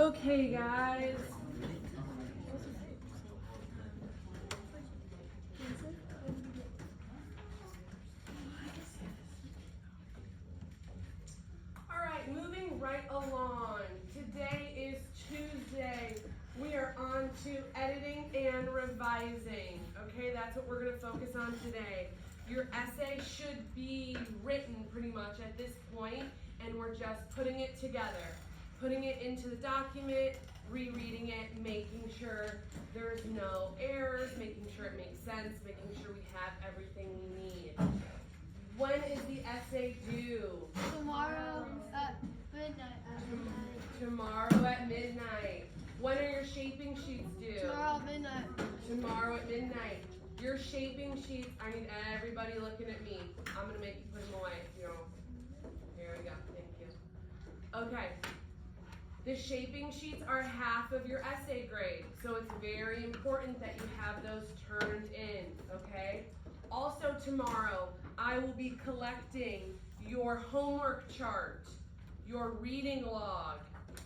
Okay, guys. All right, moving right along. Today is Tuesday. We are on to editing and revising. Okay, that's what we're going to focus on today. Your essay should be written pretty much at this point, and we're just putting it together. Putting it into the document, rereading it, making sure there's no errors, making sure it makes sense, making sure we have everything we need. When is the essay due? Tomorrow at midnight. Tomorrow at midnight. When are your shaping sheets due? Tomorrow at midnight. Tomorrow at midnight. Your shaping sheets, I need everybody looking at me. I'm going to make you put them away if you don't. Here we go. Thank you. Okay. The shaping sheets are half of your essay grade, so it's very important that you have those turned in, okay? Also tomorrow, I will be collecting your homework chart, your reading log,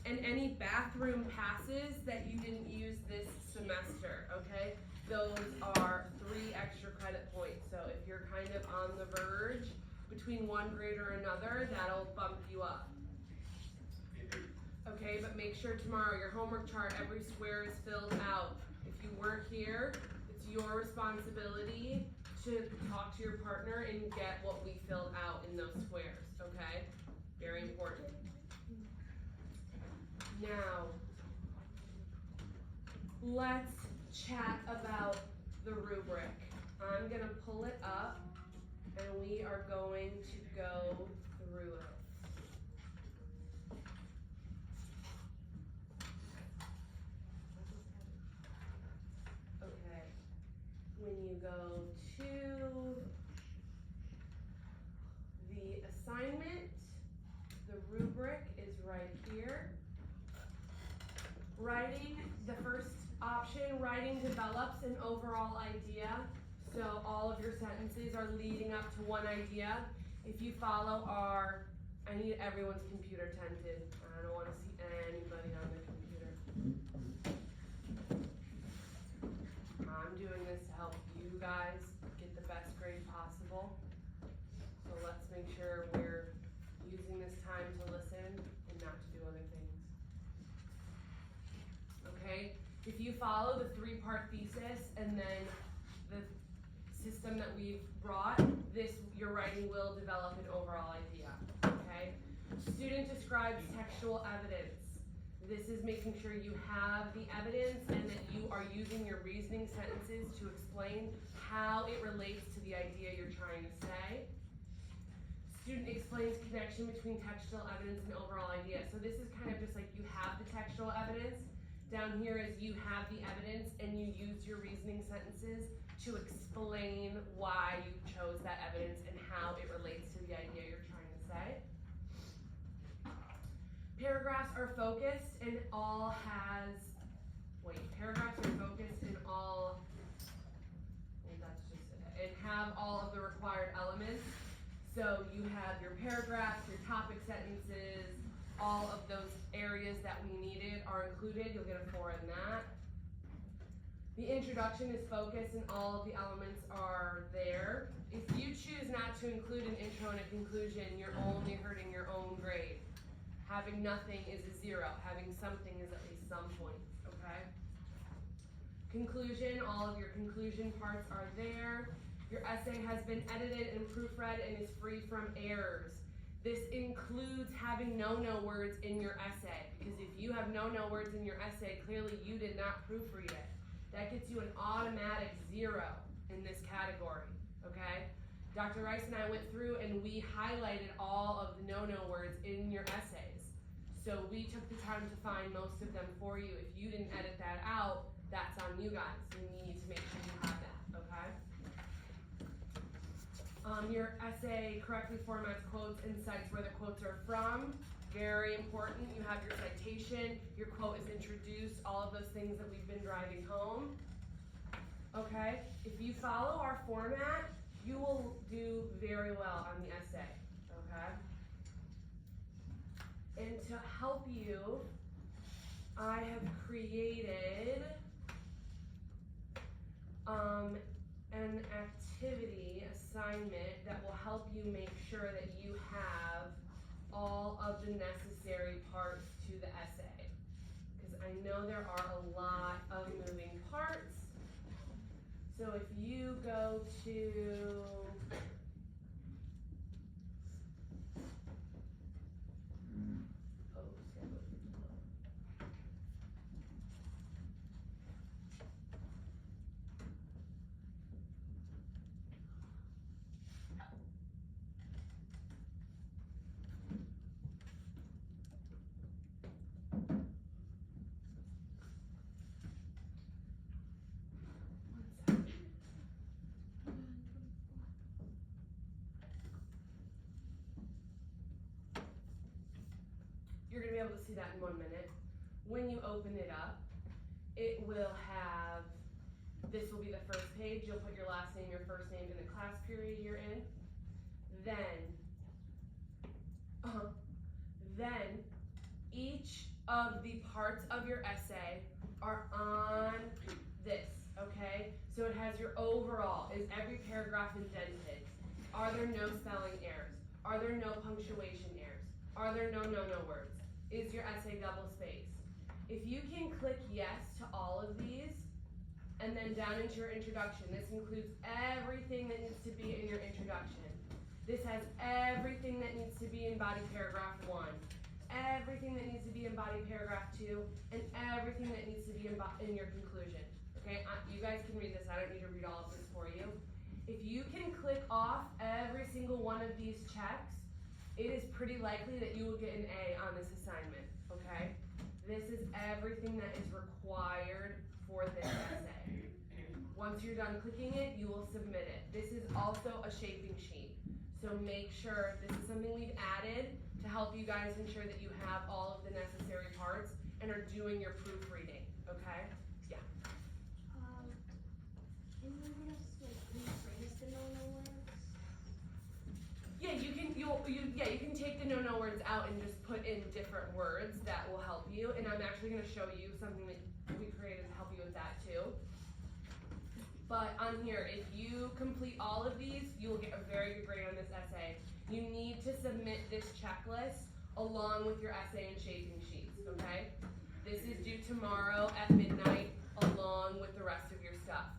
and any bathroom passes that you didn't use this semester, okay? Those are 3 extra credit points, so if you're kind of on the verge between one grade or another, that'll bump you up. Okay, but make sure tomorrow your homework chart, every square is filled out. If you weren't here, it's your responsibility to talk to your partner and get what we filled out in those squares, okay? Very important. Now, let's chat about the rubric. I'm gonna pull it up and we are going to go through it. When you go to the assignment, the rubric is right here. Writing, the first option, writing develops an overall idea. So all of your sentences are leading up to one idea. If you follow I need everyone's computer tented. I don't want to see anybody on their computer. I'm doing this to help you guys get the best grade possible. So let's make sure we're using this time to listen and not to do other things. Okay? If you follow the 3-part thesis and then the system that we've brought, your writing will develop an overall idea. Okay? Student describes textual evidence. This is making sure you have the evidence and that you are using your reasoning sentences to explain how it relates to the idea you're trying to say. Student explains connection between textual evidence and overall idea. So this is kind of just like you have the textual evidence. Down here is you have the evidence and you use your reasoning sentences to explain why you chose that evidence and how it relates to the idea you're trying to say. Paragraphs are focused and have all of the required elements. So you have your paragraphs, your topic sentences, all of those areas that we needed are included. You'll get a 4 in that. The introduction is focused and all of the elements are there. If you choose not to include an intro and a conclusion, you're only hurting your own grade. Having nothing is a 0. Having something is at least some points, okay? Conclusion, all of your conclusion parts are there. Your essay has been edited and proofread and is free from errors. This includes having no words in your essay, because if you have no words in your essay, clearly you did not proofread it. That gets you an automatic 0 in this category, okay? Dr. Rice and I went through and we highlighted all of the no words in your essays. So we took the time to find most of them for you. If you didn't edit that out, that's on you guys. You need to make sure you have that, okay? Your essay correctly formats quotes and cites where the quotes are from. Very important. You have your citation, your quote is introduced, all of those things that we've been driving home. Okay? If you follow our format, you will do very well on the essay. Okay? And to help you I have created an activity assignment that will help you make sure that you have all of the necessary parts to the essay. Because I know there are a lot of moving parts. So if you go to you're gonna be able to see that in 1 minute. When you open it up, it will have, this will be the first page. You'll put your last name, your first name, and the class period you're in. Then each of the parts of your essay are on this, okay? So it has your overall. Is every paragraph indented? Are there no spelling errors? Are there no punctuation errors? Are there no words? Is your essay double spaced? If you can click yes to all of these, and then down into your introduction, this includes everything that needs to be in your introduction. This has everything that needs to be in body paragraph 1, everything that needs to be in body paragraph 2, and everything that needs to be in your conclusion. Okay, you guys can read this. I don't need to read all of this for you. If you can click off every single one of these checks, it is pretty likely that you will get an A on this assignment, okay? This is everything that is required for this essay. Once you're done clicking it, you will submit it. This is also a shaping sheet. So make sure, this is something we've added to help you guys ensure that you have all of the necessary parts and are doing your proofreading, okay? Yeah. And we're gonna rephrase the no words. Yeah, you can take the no words out and just put in different words that will help you. And I'm actually going to show you something that we created to help you with that too. But on here, if you complete all of these, you will get a very good grade on this essay. You need to submit this checklist along with your essay and shaping sheets, okay? This is due tomorrow at midnight along with the rest of your stuff.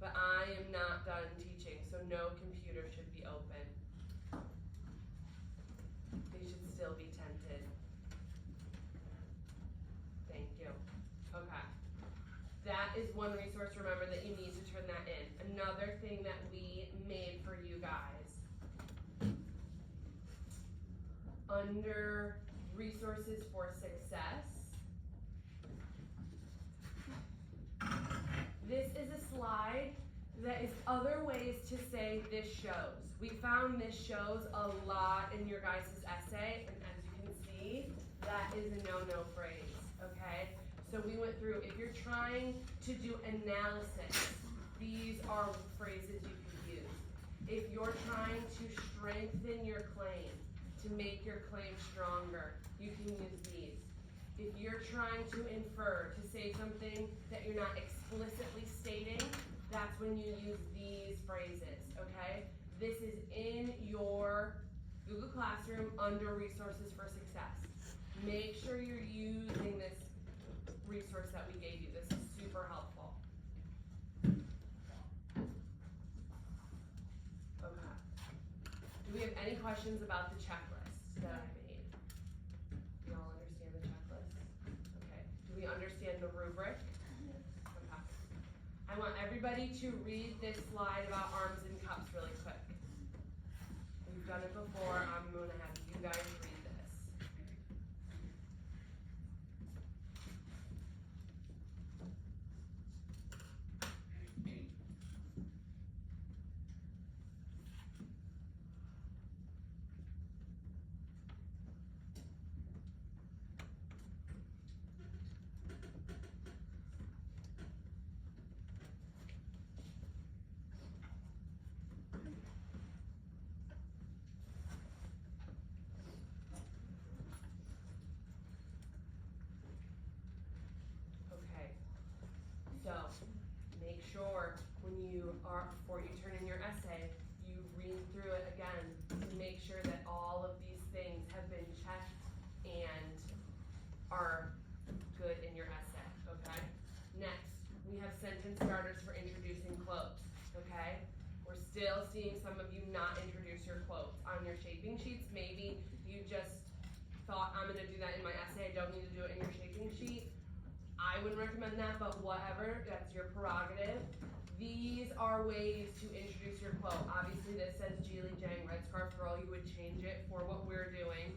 But I am not done teaching, so no computer should be open. They should still be tented. Thank you. Okay. That is one resource, remember, that you need to turn that in. Another thing that we made for you guys, under resources for success, this is a slide that is other ways to say this shows. We found this shows a lot in your guys' essay, and as you can see, that is a no phrase, okay? So we went through, if you're trying to do analysis, these are phrases you could use. If you're trying to strengthen your claim, to make your claim stronger, you can use these. If you're trying to infer, to say something that you're not explicitly stating, that's when you use these phrases, okay? This is in your Google Classroom under Resources for Success. Make sure you're using this resource that we gave you. This is super helpful. Okay. Do we have any questions about the checklist that I made? Do you all understand the checklist? Okay. Do we understand the rubric? Okay. I want everybody to read this slide about arms and cups really quick. We've done it before. I'm going to have you guys read this. still seeing some of you not introduce your quotes on your shaping sheets. Maybe you just thought, I'm gonna do that in my essay, I don't need to do it in your shaping sheet. I wouldn't recommend that, but whatever, that's your prerogative. These are ways to introduce your quote. Obviously this says Geely Jang Red Scarf Girl, you would change it for what we're doing.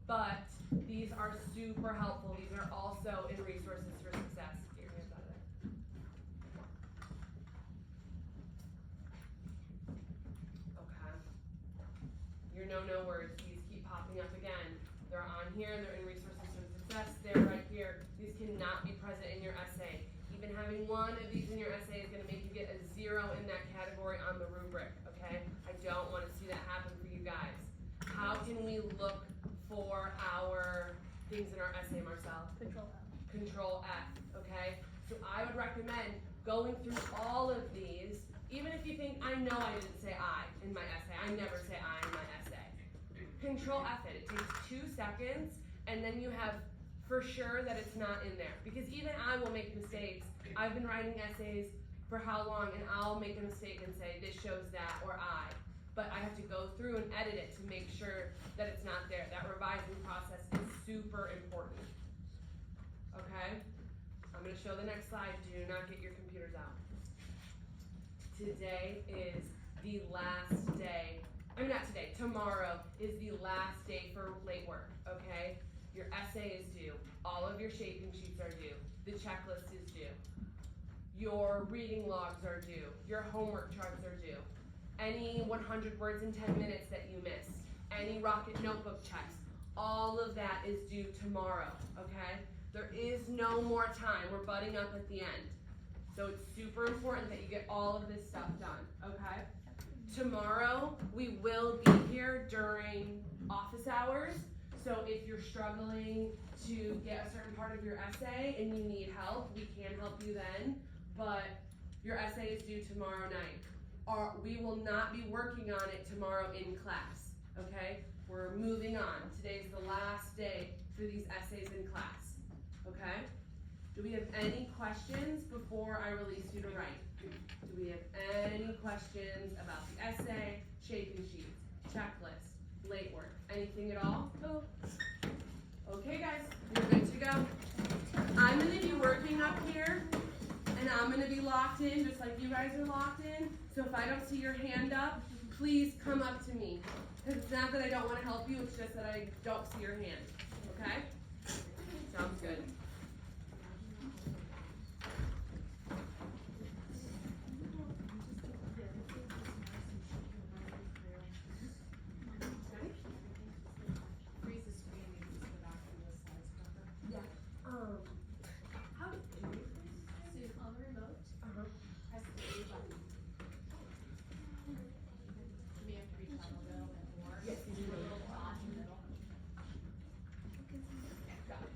But these are super helpful. These are also in Resources for Success. Get your hands out of there. Okay. Your no words, these keep popping up again. They're on here, they're in Resources for Success, they're right here. These cannot be present in your essay. Even having one of these in your essay is gonna make you get a 0 in that category on the rubric, okay? I don't wanna see that happen for you guys. How can we look for our things in our essay, Marcel? Control F. Control F, okay? So I would recommend going through all of these, even if you think, I know I didn't say I in my essay. I never say I in my essay. Control F it. It takes 2 seconds, and then you have for sure that it's not in there. Because even I will make mistakes. I've been writing essays for how long, and I'll make a mistake and say, this shows that, or I. But I have to go through and edit it to make sure that it's not there. That revising process is super important. Okay? I'm gonna show the next slide. Do not get your computers out. Today is the last day. I mean, not today, tomorrow is the last day for late work, okay? Your essay is due. All of your shaping sheets are due. The checklist is due. Your reading logs are due. Your homework charts are due. Any 100 words in 10 minutes that you missed, any Rocket Notebook checks, all of that is due tomorrow, okay? There is no more time. We're butting up at the end. So it's super important that you get all of this stuff done, okay? Tomorrow, we will be here during office hours. So if you're struggling to get a certain part of your essay and you need help, we can help you then. But your essay is due tomorrow night. We will not be working on it tomorrow in class, okay? We're moving on. Today's the last day for these essays in class, okay? Do we have any questions before I release you to write? Do we have any questions about the essay, shaping sheets, checklist, late work, anything at all? Oh. Okay guys, you're good to go. I'm gonna be working up here, and I'm gonna be locked in just like you guys are locked in. So if I don't see your hand up, please come up to me. Because it's not that I don't want to help you, it's just that I don't see your hand. Okay? Sounds good. Freeze the screen and just go back to the slides cover. Yeah. How do you freeze? So on the remote, press the A button. You may have to reach out a little bit more. Yes, you do. A little dot in the middle. Got it.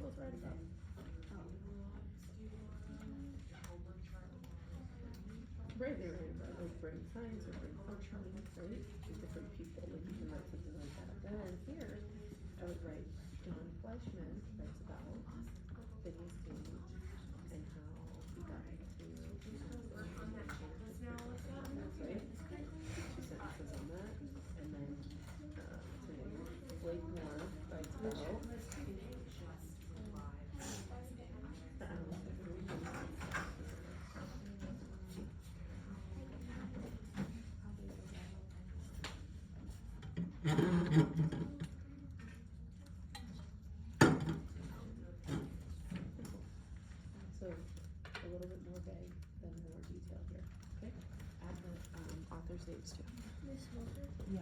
supposed to write about? Right, they write about like brain science or brain functioning, right? With different people, like you can write something like that. Then here, I would write John Fleischman writes about Phineas Gage and how he got into On that campus now, Alyssa? that's right. 2 sentences on that. And then what's her name? Blake Moore writes about so a little bit more vague than more detail here. Okay? Add the author's names too. Miss Wilson? Yeah.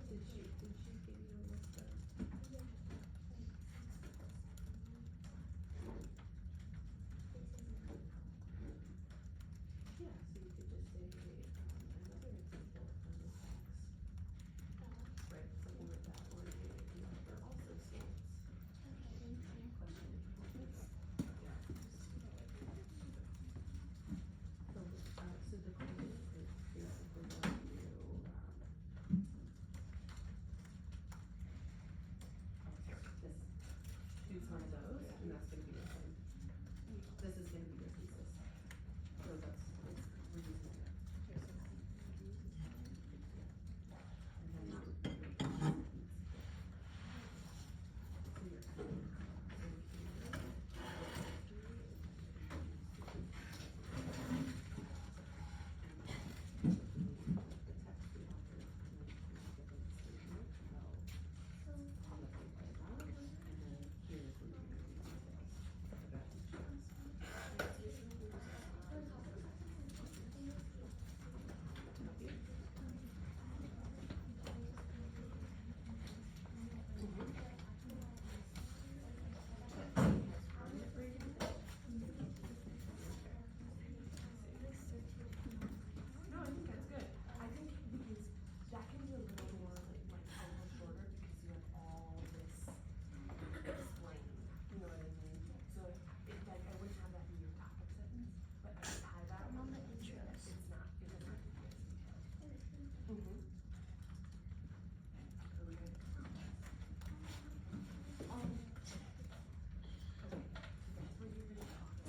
Did she give you a list of? Yeah, so you could just say, another example from the text. Right, something like that, or the author also states. Question importance. So the quote is basically what you, this, choose one of those, and that's gonna be your thing. This is gonna be your thesis. So that's, we're using it. And then your so your the text, the author, and then given statement about on the paper, and then here's where you're gonna do details about each class. No, I think that's good. I think because that can be a little more like a little shorter because you have all this explained. You know what I mean? So it like I wouldn't have that in your backup sentence, but I would add that On the so that intros. it's not, it doesn't have to be as detailed. Mm-hmm. Okay. Okay, so that's what you're gonna talk about.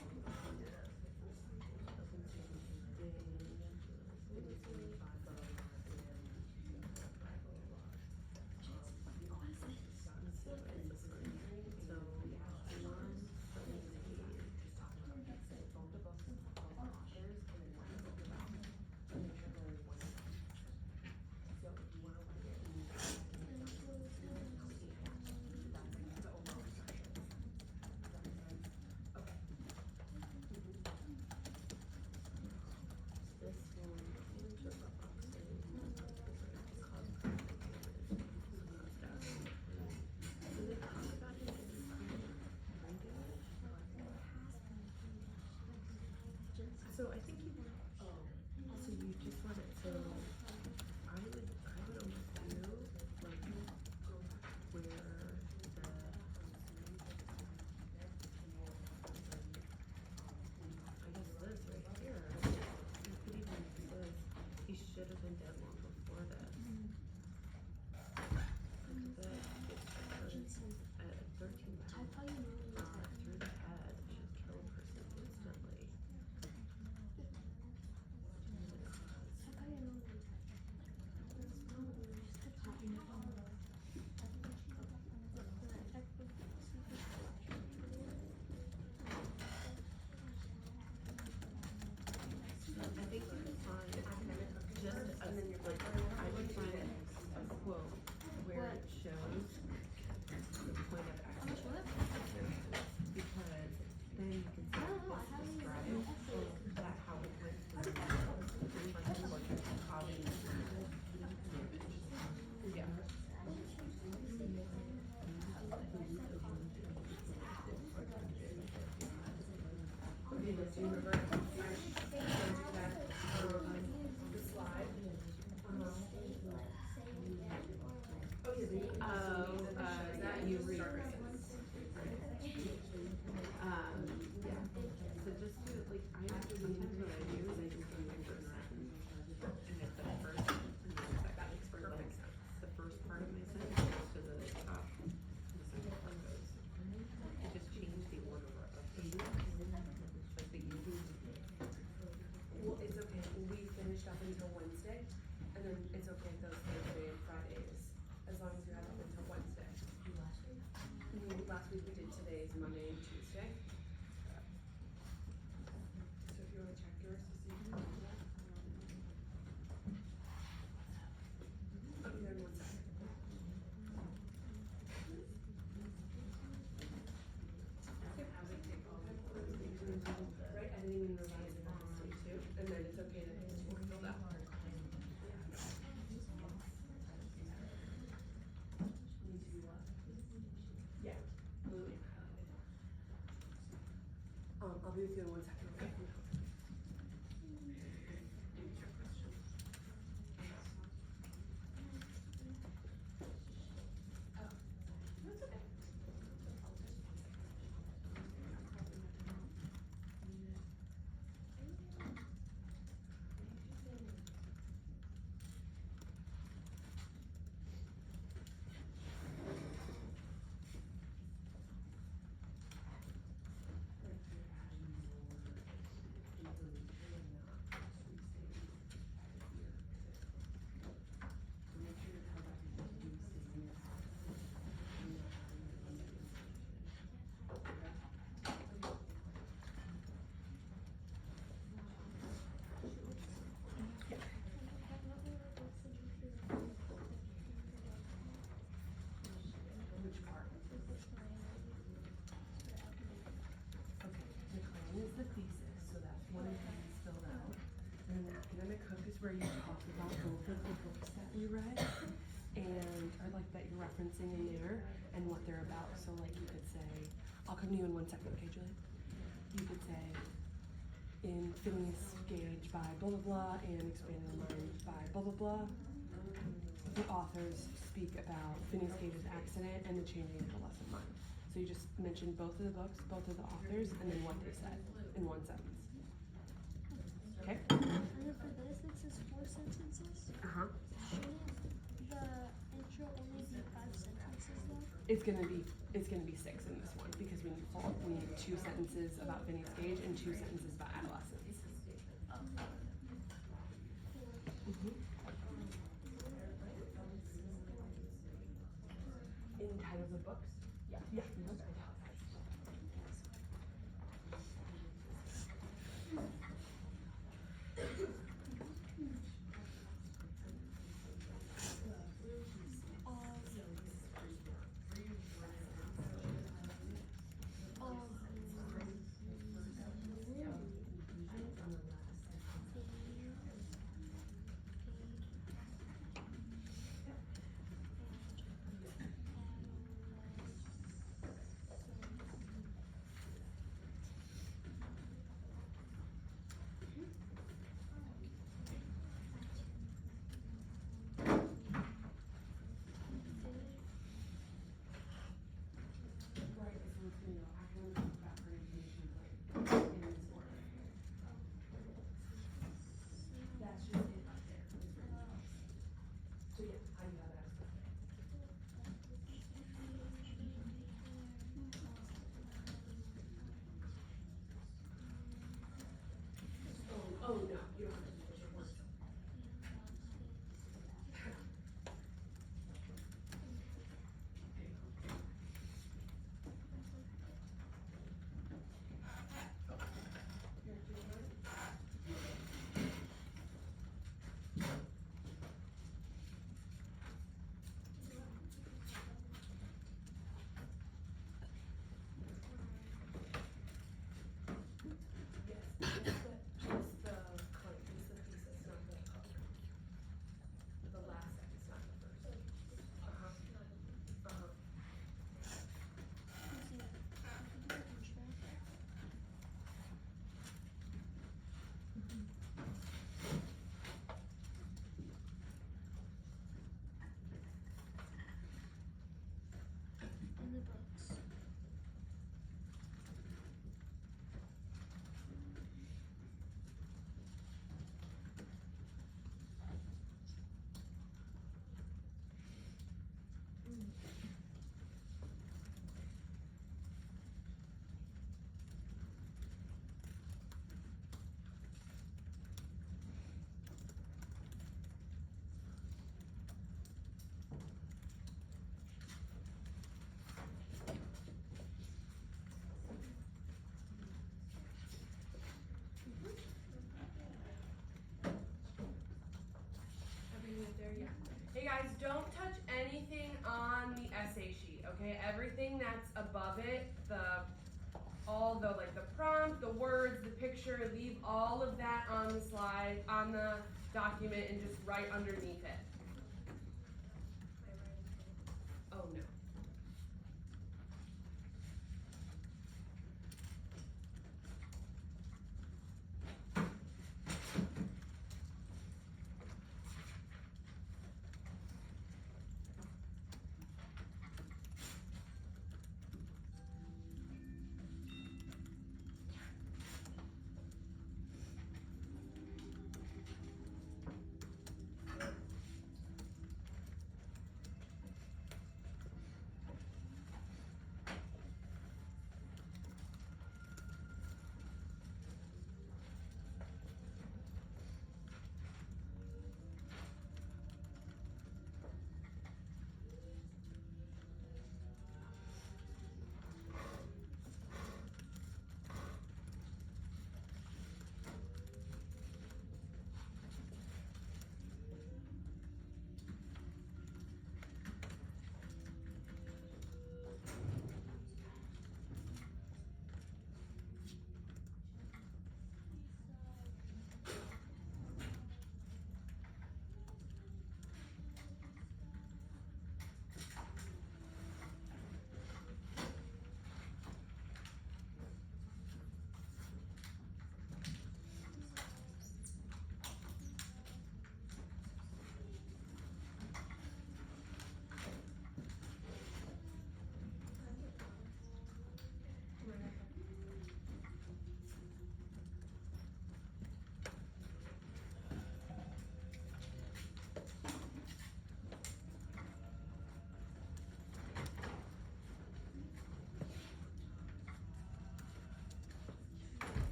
So I think you, so you just want it, so I would almost do like where the, I guess this right here, you could even do this, he should have been dead long before this. Look at this, at 13 I thought you knew through the head, should kill a person instantly. you remember? The slide. Oh, yeah. you read. Start Yeah. So just do it like, sometimes what I do is I just do it for sentence. And it's the first, and then the second, for like, the first part of my sentence goes to the top, and the second part goes. I just change the order of the, like the using. Well, it's okay, we finished up until Wednesday, and then it's okay if those Thursday and Fridays, as long as you have up until Wednesday. Last week we did today's Monday and Tuesday. So if you wanna check yours to see. I'll be there in 1 second. Right, I didn't even revise it honestly too, and then it's okay to fill that. Yeah. I'll be with you in 1 second, okay? That's okay. Which part? Okay, the plan is the thesis, so that's one of these filled out. And then the academic hook is where you talk about both of the books that we read and, or like that you're referencing in there and what they're about. So like you could say, I'll come to you in 1 second, okay, Julie? You could say, in Phineas Gage by blah blah blah and Expanding the Mind by blah blah blah, the authors speak about Phineas Gage's accident and the changing adolescent mind. So you just mention both of the books, both of the authors, and then what they said in 1 sentence. Okay? And then for this, it says 4 sentences. Uh-huh. Shouldn't the intro only be 5 sentences though? It's gonna be 6 in this one because we need 2 sentences about Phineas Gage and 2 sentences about adolescence. In titles of books? Yeah. Yeah. all the, like the prompt, the words, the picture, leave all of that on the slide, on the document, and just write underneath it. Oh no.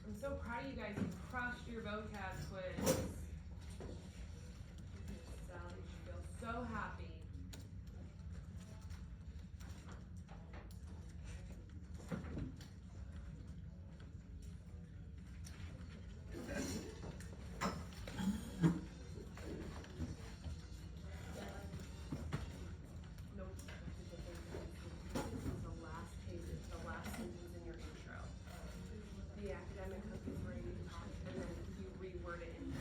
I'm so proud of you guys. You crushed your vocab quiz. Sally, you should feel so happy. Nope. This is the last page, the last sentence in your intro. The academic hook is where you talk, and then you reword it in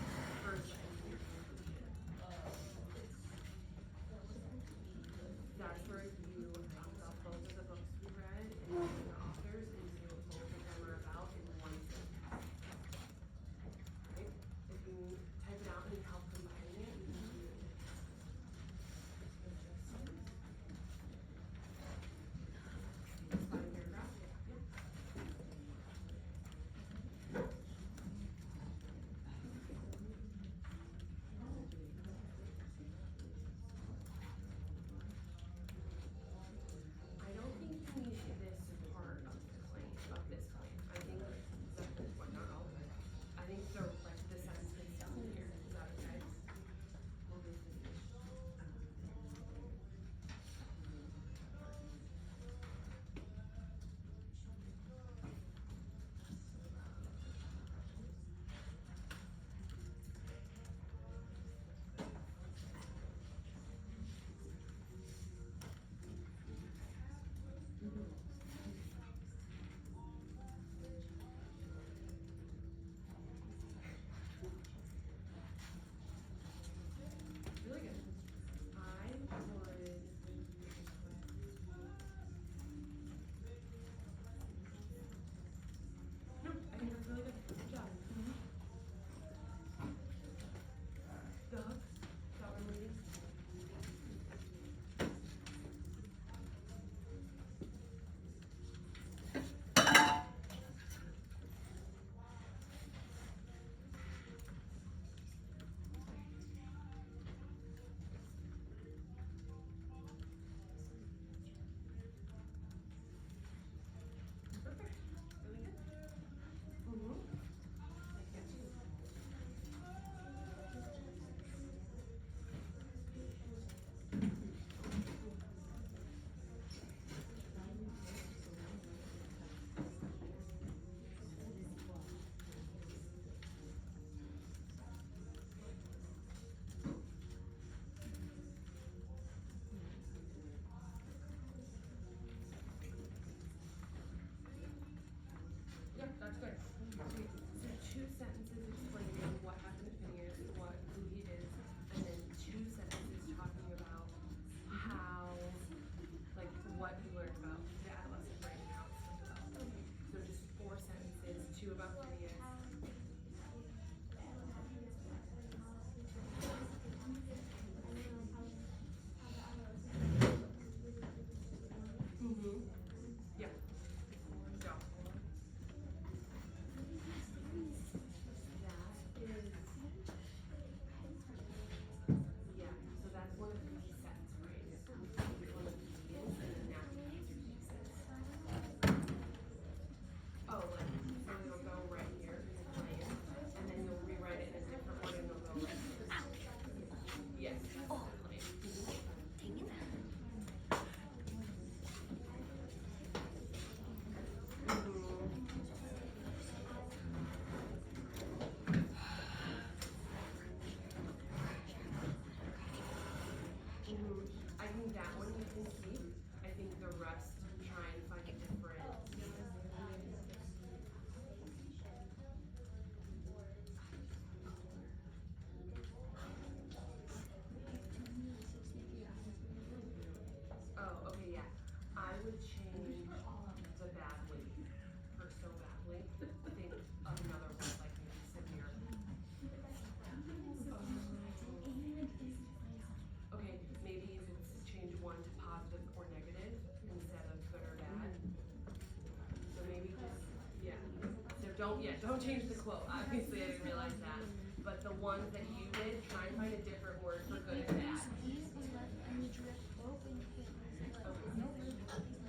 don't change the quote, obviously I didn't realize that. But the ones that you did, try and find a different word for good and bad.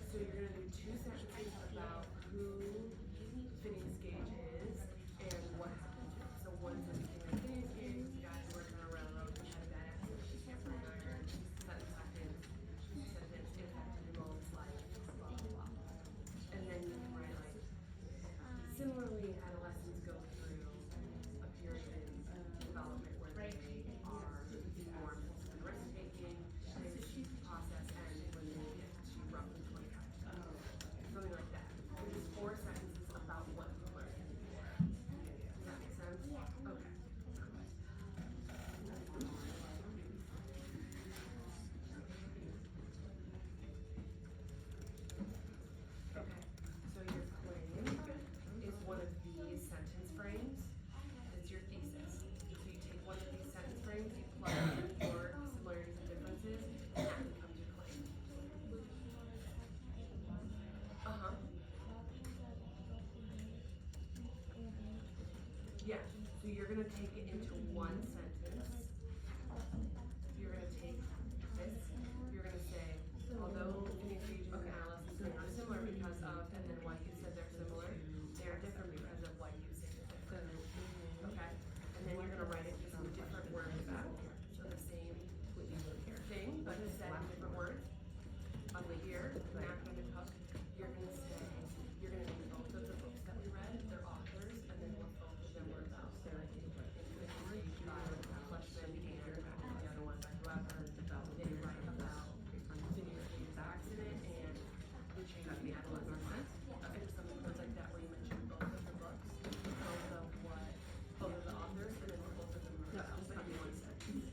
So you're gonna do 2 sentences about who Phineas Gage is and what happened to him. So one sentence being like, Phineas Gage was a guy who worked on a railroad and had a bad accident. He can't burn iron. Sentence impacted him all his life. Blah blah blah. And then you can write like, similarly, adolescents go through a period in development where they are more and risk taking. This process ends when they get to roughly 25. Something like that. There's 4 sentences about what you learned. Does that make sense? Yeah. Okay. Okay. So your claim is one of these sentence frames. It's your thesis. So you take one of these sentence frames, you plug in your similarities and differences, and that becomes your claim. Uh-huh. Yeah, so you're gonna take it into one sentence. You're gonna take this, you're gonna say, although Phineas Gage and adolescents are similar because of, and then why you said they're similar, they are different because of why you say they're different. Okay? And then you're gonna write it with some different words about it. So the same thing, but said in different words. On the ear, napkin and hook, you're gonna say, you're gonna name both of the books that we read, their authors, and then what both of them were about. So I think by Fleshman and the other one by whoever, they write about Phineas Gage's accident and the change in the adolescent. And some words like that where you mention both of the books, both of the authors, and then what both of them were about, but in one sentence.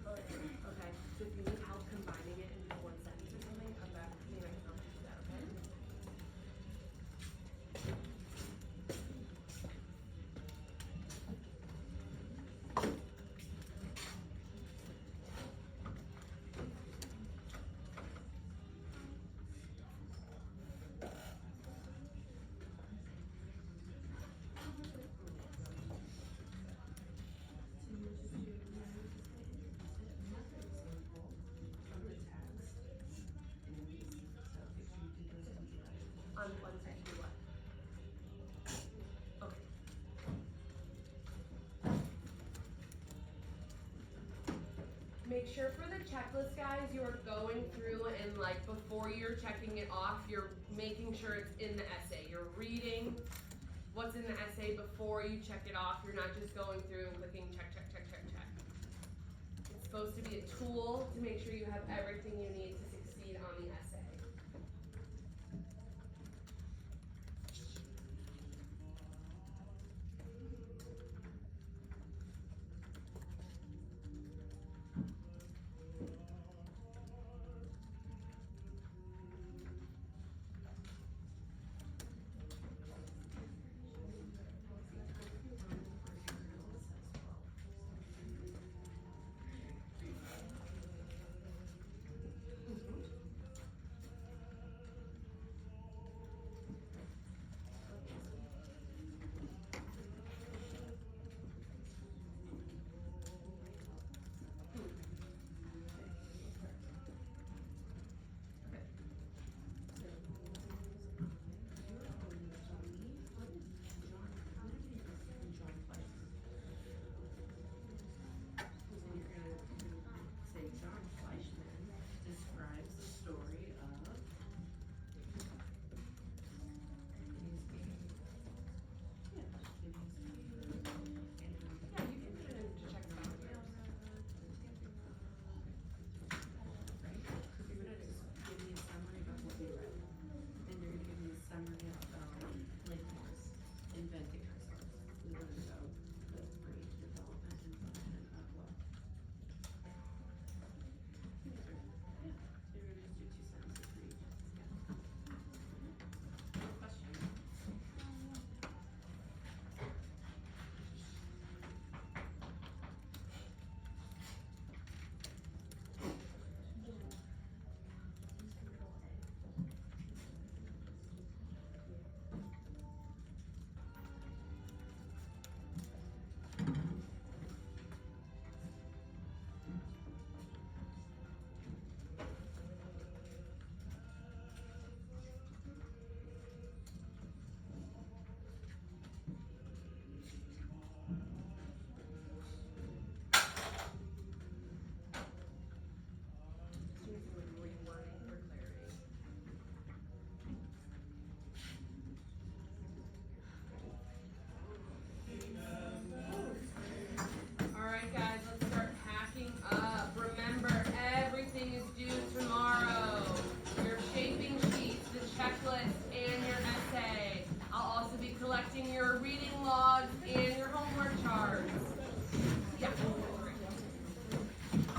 Okay, so if you need help combining it into one sentence or something, come back to me and I can help you do that, okay? On one side, do what? Okay. Make sure for the checklist, guys, you are going through and like before you're checking it off, you're making sure it's in the essay. You're reading what's in the essay before you check it off. You're not just going through and clicking check, check, check, check, check. It's supposed to be a tool to make sure you have everything you need to succeed on the essay.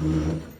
Okay.